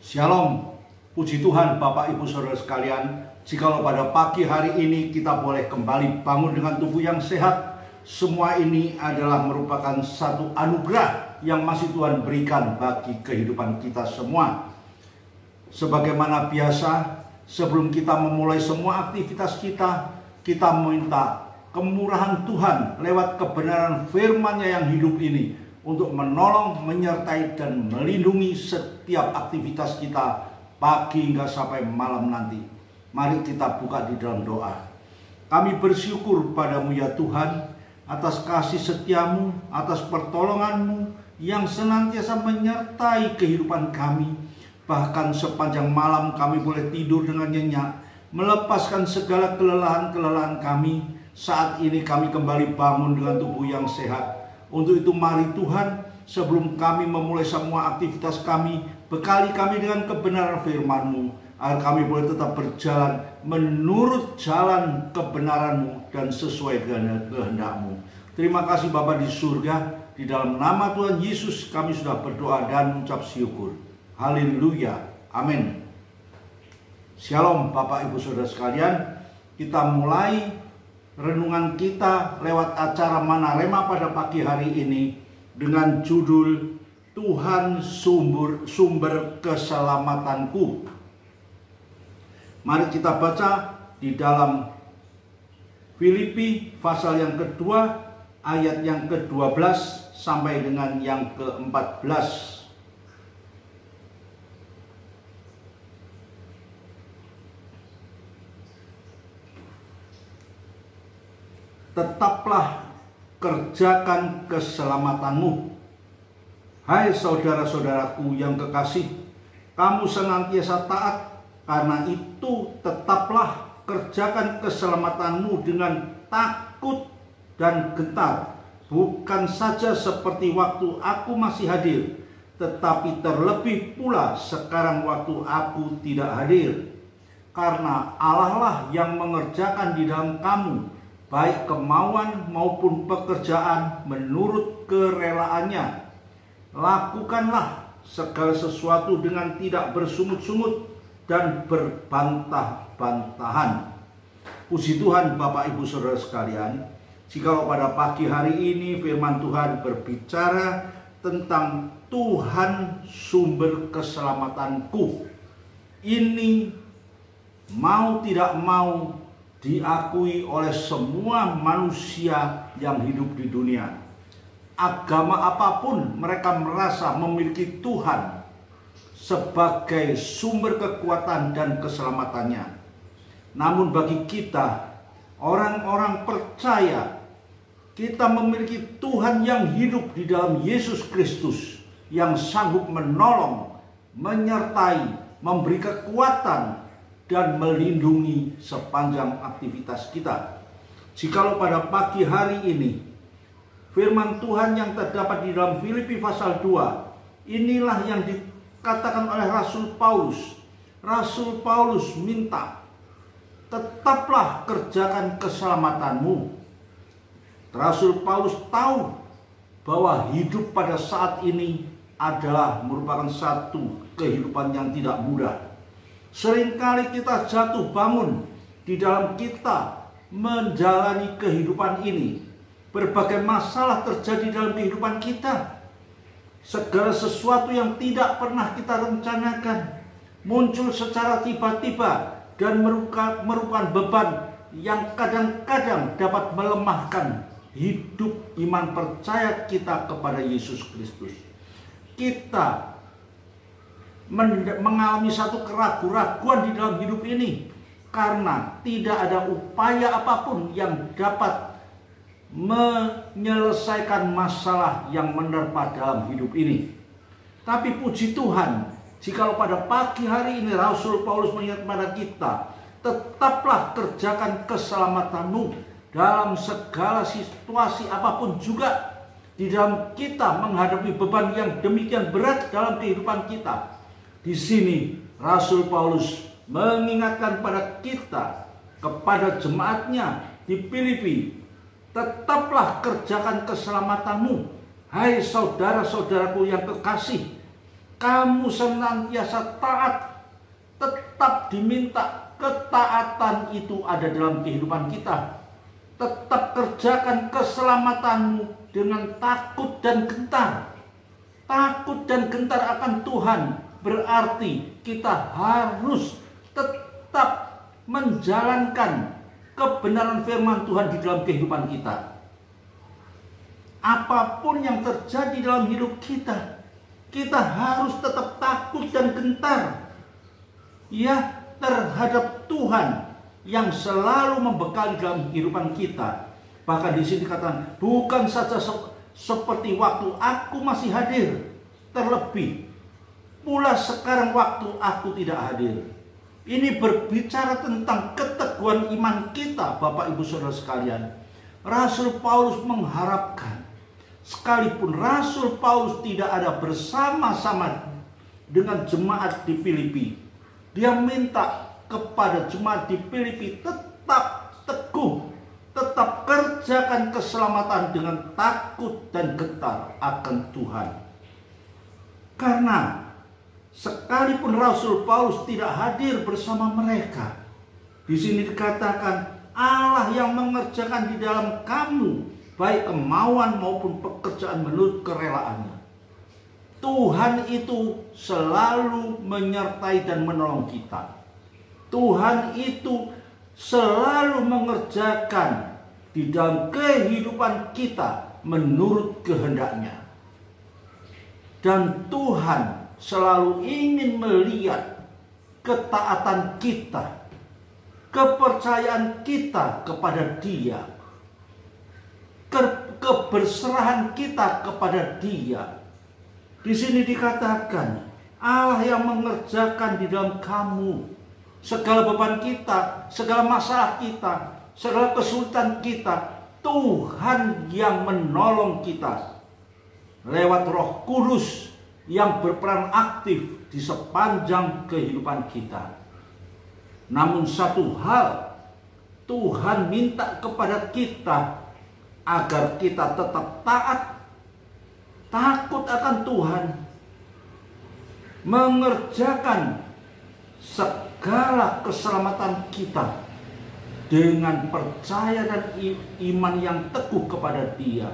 Shalom, puji Tuhan Bapak Ibu Saudara sekalian. Jikalau pada pagi hari ini kita boleh kembali bangun dengan tubuh yang sehat, semua ini adalah merupakan satu anugerah yang masih Tuhan berikan bagi kehidupan kita semua. Sebagaimana biasa, sebelum kita memulai semua aktivitas kita meminta kemurahan Tuhan lewat kebenaran firman-Nya yang hidup ini untuk menolong, menyertai, dan melindungi setiap aktivitas kita pagi hingga sampai malam nanti. Mari kita buka di dalam doa. Kami bersyukur padamu ya Tuhan, atas kasih setiamu, atas pertolonganmu yang senantiasa menyertai kehidupan kami. Bahkan sepanjang malam kami boleh tidur dengan nyenyak, melepaskan segala kelelahan-kelelahan kami. Saat ini kami kembali bangun dengan tubuh yang sehat. Untuk itu mari Tuhan, sebelum kami memulai semua aktivitas kami, bekali kami dengan kebenaran firman-Mu, agar kami boleh tetap berjalan menurut jalan kebenaran-Mu dan sesuai dengan kehendak-Mu. Terima kasih Bapa di surga, di dalam nama Tuhan Yesus kami sudah berdoa dan mengucap syukur. Haleluya, amin. Shalom Bapak Ibu Saudara sekalian, kita mulai renungan kita lewat acara Mana Rema pada pagi hari ini dengan judul Tuhan sumber keselamatanku. Mari kita baca di dalam Filipi pasal yang kedua ayat yang ke-12 sampai dengan yang ke-14. Tetaplah kerjakan keselamatanmu. Hai saudara-saudaraku yang kekasih, kamu senantiasa taat, karena itu tetaplah kerjakan keselamatanmu dengan takut dan gentar, bukan saja seperti waktu aku masih hadir, tetapi terlebih pula sekarang waktu aku tidak hadir. Karena Allah lah yang mengerjakan di dalam kamu baik kemauan maupun pekerjaan menurut kerelaannya. Lakukanlah segala sesuatu dengan tidak bersungut-sungut dan berbantah-bantahan. Puji Tuhan Bapak Ibu Saudara sekalian, jikalau pada pagi hari ini firman Tuhan berbicara tentang Tuhan sumber keselamatanku, ini mau tidak mau diakui oleh semua manusia yang hidup di dunia. Agama apapun mereka merasa memiliki Tuhan sebagai sumber kekuatan dan keselamatannya. Namun bagi kita, orang-orang percaya, kita memiliki Tuhan yang hidup di dalam Yesus Kristus, yang sanggup menolong, menyertai, memberi kekuatan, dan melindungi sepanjang aktivitas kita. Jikalau pada pagi hari ini firman Tuhan yang terdapat di dalam Filipi pasal 2, inilah yang dikatakan oleh Rasul Paulus. Rasul Paulus minta, tetaplah kerjakan keselamatanmu. Rasul Paulus tahu bahwa hidup pada saat ini adalah merupakan satu kehidupan yang tidak mudah. Seringkali kita jatuh bangun di dalam kita menjalani kehidupan ini. Berbagai masalah terjadi dalam kehidupan kita. Segala sesuatu yang tidak pernah kita rencanakan muncul secara tiba-tiba dan merupakan beban yang kadang-kadang dapat melemahkan hidup iman percaya kita kepada Yesus Kristus. Kita mengalami satu keraguan-raguan di dalam hidup ini karena tidak ada upaya apapun yang dapat menyelesaikan masalah yang menerpa dalam hidup ini. Tapi puji Tuhan, jikalau pada pagi hari ini Rasul Paulus mengingat pada kita, tetaplah kerjakan keselamatanmu dalam segala situasi apapun juga. Di dalam kita menghadapi beban yang demikian berat dalam kehidupan kita, di sini Rasul Paulus mengingatkan pada kita, kepada jemaatnya di Filipi, tetaplah kerjakan keselamatanmu. Hai saudara-saudaraku yang kekasih, kamu senantiasa taat, tetap diminta ketaatan itu ada dalam kehidupan kita. Tetap kerjakan keselamatanmu dengan takut dan gentar. Takut dan gentar akan Tuhan berarti kita harus tetap menjalankan kebenaran firman Tuhan di dalam kehidupan kita. Apapun yang terjadi dalam hidup kita, kita harus tetap takut dan gentar ya terhadap Tuhan yang selalu membekali dalam kehidupan kita. Bahkan di sini dikatakan, bukan saja seperti waktu aku masih hadir, terlebih pula sekarang waktu aku tidak hadir. Ini berbicara tentang keteguhan iman kita, Bapak Ibu Saudara sekalian. Rasul Paulus mengharapkan, sekalipun Rasul Paulus tidak ada bersama-sama dengan jemaat di Filipi, dia minta kepada jemaat di Filipi tetap teguh, tetap kerjakan keselamatan dengan takut dan gentar akan Tuhan. Karena sekalipun Rasul Paulus tidak hadir bersama mereka, di sini dikatakan Allah yang mengerjakan di dalam kamu baik kemauan maupun pekerjaan menurut kerelaannya. Tuhan itu selalu menyertai dan menolong kita. Tuhan itu selalu mengerjakan di dalam kehidupan kita menurut kehendaknya. Dan Tuhan selalu ingin melihat ketaatan kita, kepercayaan kita kepada Dia, keberserahan kita kepada Dia. Di sini dikatakan Allah yang mengerjakan di dalam kamu segala beban kita, segala masalah kita, segala kesulitan kita. Tuhan yang menolong kita lewat Roh Kudus yang berperan aktif di sepanjang kehidupan kita. Namun satu hal, Tuhan minta kepada kita agar kita tetap taat, takut akan Tuhan, mengerjakan segala keselamatan kita dengan percaya dan iman yang teguh kepada Dia.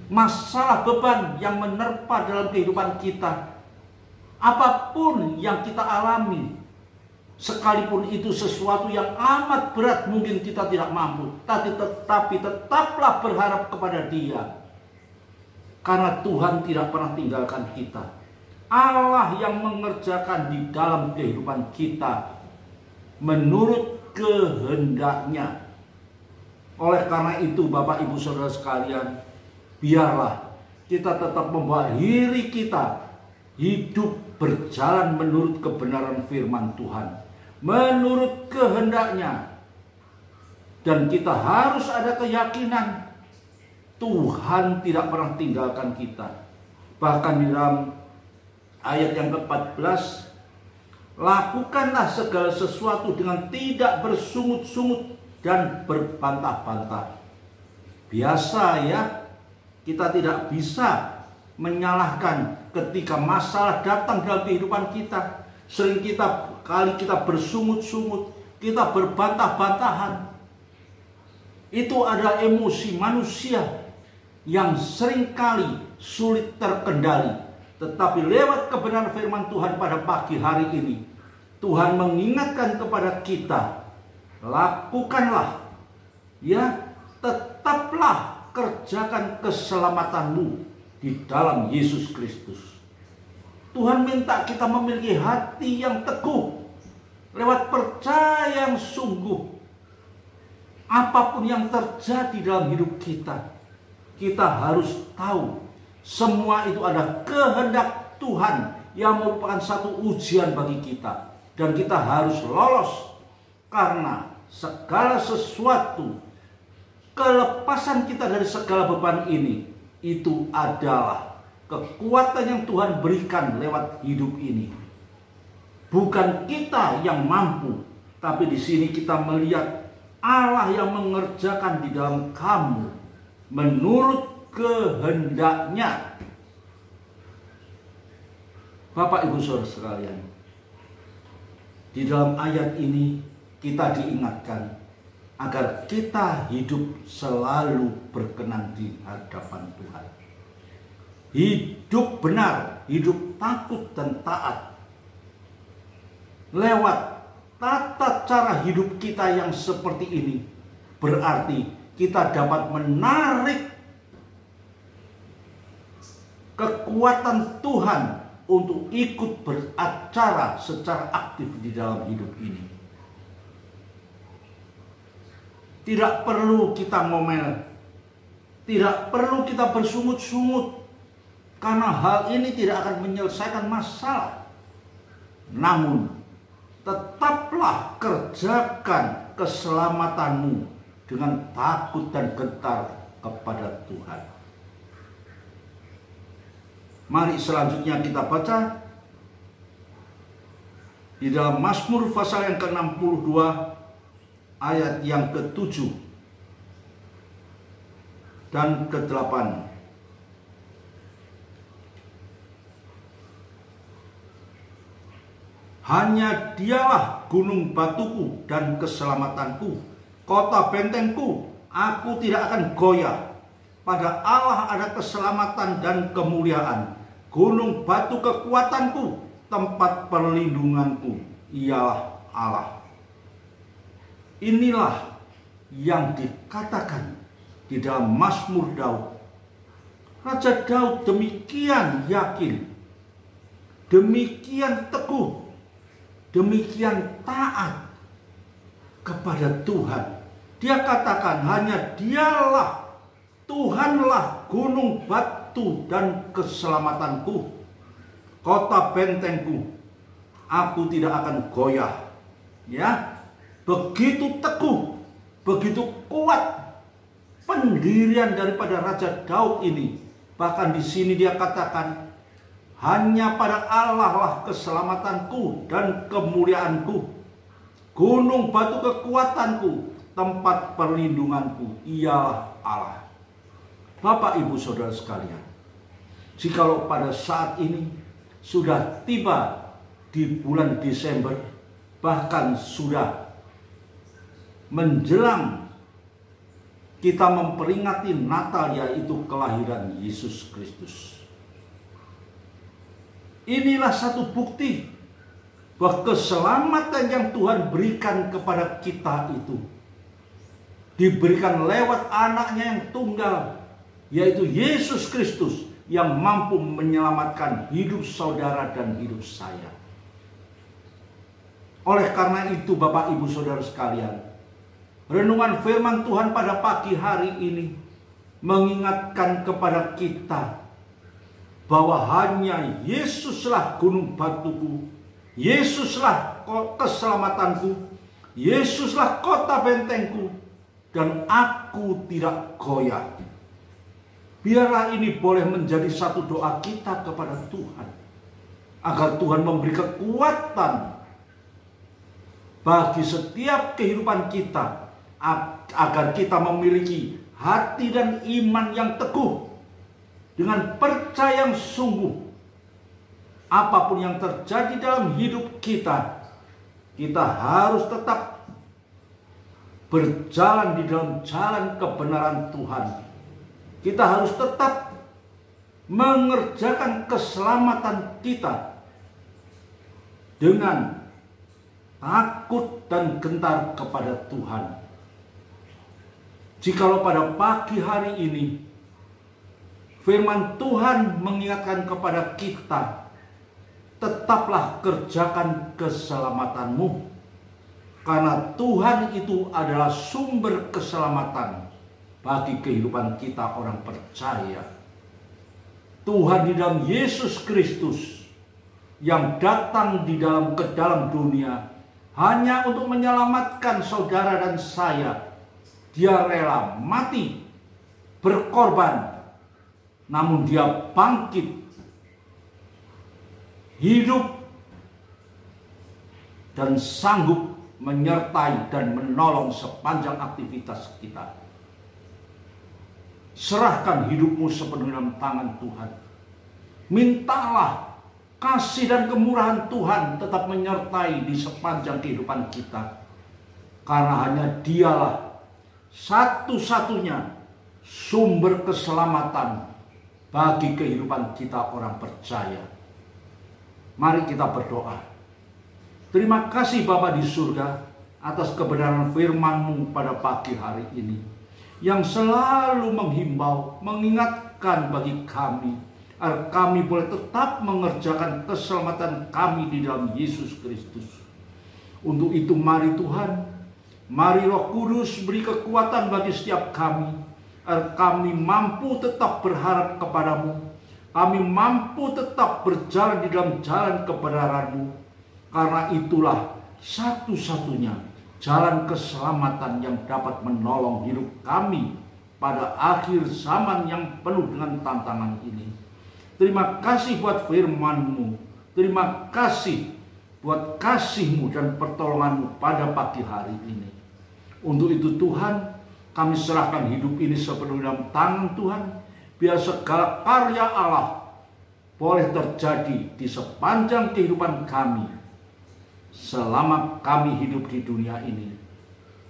Masalah beban yang menerpa dalam kehidupan kita, apapun yang kita alami, sekalipun itu sesuatu yang amat berat, mungkin kita tidak mampu, tetapi tetaplah berharap kepada Dia. Karena Tuhan tidak pernah tinggalkan kita. Allah yang mengerjakan di dalam kehidupan kita menurut kehendaknya. Oleh karena itu Bapak Ibu Saudara sekalian, biarlah kita tetap membawa diri kita hidup berjalan menurut kebenaran firman Tuhan, menurut kehendaknya. Dan kita harus ada keyakinan Tuhan tidak pernah tinggalkan kita. Bahkan di dalam ayat yang ke-14, lakukanlah segala sesuatu dengan tidak bersungut-sungut dan berbantah-bantah. Biasa ya, kita tidak bisa menyalahkan ketika masalah datang dalam kehidupan kita. Sering kita bersungut-sungut, kita berbantah-bantahan. Itu adalah emosi manusia yang seringkali sulit terkendali. Tetapi lewat kebenaran firman Tuhan pada pagi hari ini, Tuhan mengingatkan kepada kita, lakukanlah, ya, tetaplah kerjakan keselamatanmu di dalam Yesus Kristus. Tuhan minta kita memiliki hati yang teguh lewat percaya yang sungguh. Apapun yang terjadi dalam hidup kita, kita harus tahu semua itu ada kehendak Tuhan yang merupakan satu ujian bagi kita. Dan kita harus lolos, karena segala sesuatu, kelepasan kita dari segala beban ini, itu adalah kekuatan yang Tuhan berikan lewat hidup ini. Bukan kita yang mampu, tapi di sini kita melihat Allah yang mengerjakan di dalam kamu menurut kehendaknya. Bapak Ibu Saudara sekalian, di dalam ayat ini kita diingatkan agar kita hidup selalu berkenan di hadapan Tuhan. Hidup benar, hidup takut dan taat. Lewat tata cara hidup kita yang seperti ini, berarti kita dapat menarik kekuatan Tuhan untuk ikut beracara secara aktif di dalam hidup ini. Tidak perlu kita ngomel, tidak perlu kita bersungut-sungut, karena hal ini tidak akan menyelesaikan masalah. Namun, tetaplah kerjakan keselamatanmu dengan takut dan gentar kepada Tuhan. Mari selanjutnya kita baca di dalam Mazmur pasal yang ke-62 ayat yang ke-7 dan ke-8. Hanya Dialah gunung batuku dan keselamatanku, kota bentengku, aku tidak akan goyah. Pada Allah ada keselamatan dan kemuliaan. Gunung batu kekuatanku, tempat perlindunganku, ialah Allah. Inilah yang dikatakan di dalam Mazmur Daud. Raja Daud demikian yakin, demikian teguh, demikian taat kepada Tuhan. Dia katakan hanya Dialah, Tuhanlah gunung batu dan keselamatanku, kota bentengku, aku tidak akan goyah. Ya, begitu teguh, begitu kuat pendirian daripada Raja Daud ini. Bahkan di sini dia katakan, hanya pada Allah lah keselamatanku dan kemuliaanku, gunung batu kekuatanku, tempat perlindunganku, ialah Allah. Bapak Ibu Saudara sekalian, jikalau pada saat ini sudah tiba di bulan Desember, bahkan sudah menjelang kita memperingati Natal, yaitu kelahiran Yesus Kristus. Inilah satu bukti bahwa keselamatan yang Tuhan berikan kepada kita itu diberikan lewat anaknya yang tunggal, yaitu Yesus Kristus, yang mampu menyelamatkan hidup saudara dan hidup saya. Oleh karena itu Bapak Ibu Saudara sekalian, renungan firman Tuhan pada pagi hari ini mengingatkan kepada kita bahwa hanya Yesuslah gunung batuku, Yesuslah keselamatanku, Yesuslah kota bentengku, dan aku tidak goyah. Biarlah ini boleh menjadi satu doa kita kepada Tuhan, agar Tuhan memberi kekuatan bagi setiap kehidupan kita, agar kita memiliki hati dan iman yang teguh, dengan percaya yang sungguh. Apapun yang terjadi dalam hidup kita, kita harus tetap berjalan di dalam jalan kebenaran Tuhan. Kita harus tetap mengerjakan keselamatan kita dengan takut dan gentar kepada Tuhan. Jikalau pada pagi hari ini firman Tuhan mengingatkan kepada kita, tetaplah kerjakan keselamatanmu, karena Tuhan itu adalah sumber keselamatan bagi kehidupan kita orang percaya. Tuhan di dalam Yesus Kristus yang datang ke dalam dunia hanya untuk menyelamatkan saudara dan saya. Dia rela mati, berkorban, namun dia bangkit, hidup, dan sanggup menyertai dan menolong sepanjang aktivitas kita. Serahkan hidupmu sepenuhnya dalam tangan Tuhan. Mintalah kasih dan kemurahan Tuhan tetap menyertai di sepanjang kehidupan kita. Karena hanya Dialah satu-satunya sumber keselamatan bagi kehidupan kita orang percaya. Mari kita berdoa. Terima kasih Bapa di surga atas kebenaran firman-Mu pada pagi hari ini, yang selalu menghimbau, mengingatkan bagi kami, agar kami boleh tetap mengerjakan keselamatan kami di dalam Yesus Kristus. Untuk itu mari Tuhan, mari Roh Kudus beri kekuatan bagi setiap kami, agar kami mampu tetap berharap kepadamu, kami mampu tetap berjalan di dalam jalan kebenaran-Mu, karena itulah satu-satunya jalan keselamatan yang dapat menolong hidup kami pada akhir zaman yang penuh dengan tantangan ini. Terima kasih buat firman-Mu. Terima kasih buat kasih-Mu dan pertolongan-Mu pada pagi hari ini. Untuk itu Tuhan, kami serahkan hidup ini sepenuhnya dalam tangan Tuhan. Biar segala karya Allah boleh terjadi di sepanjang kehidupan kami selama kami hidup di dunia ini.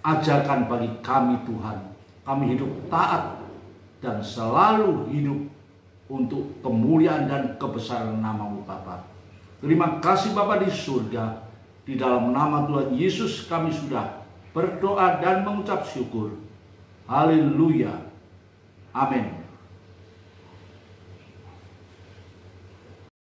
Ajarkan bagi kami Tuhan, kami hidup taat dan selalu hidup untuk kemuliaan dan kebesaran nama-Mu Bapa. Terima kasih Bapa di surga. Di dalam nama Tuhan Yesus kami sudah berdoa dan mengucap syukur. Haleluya. Amin.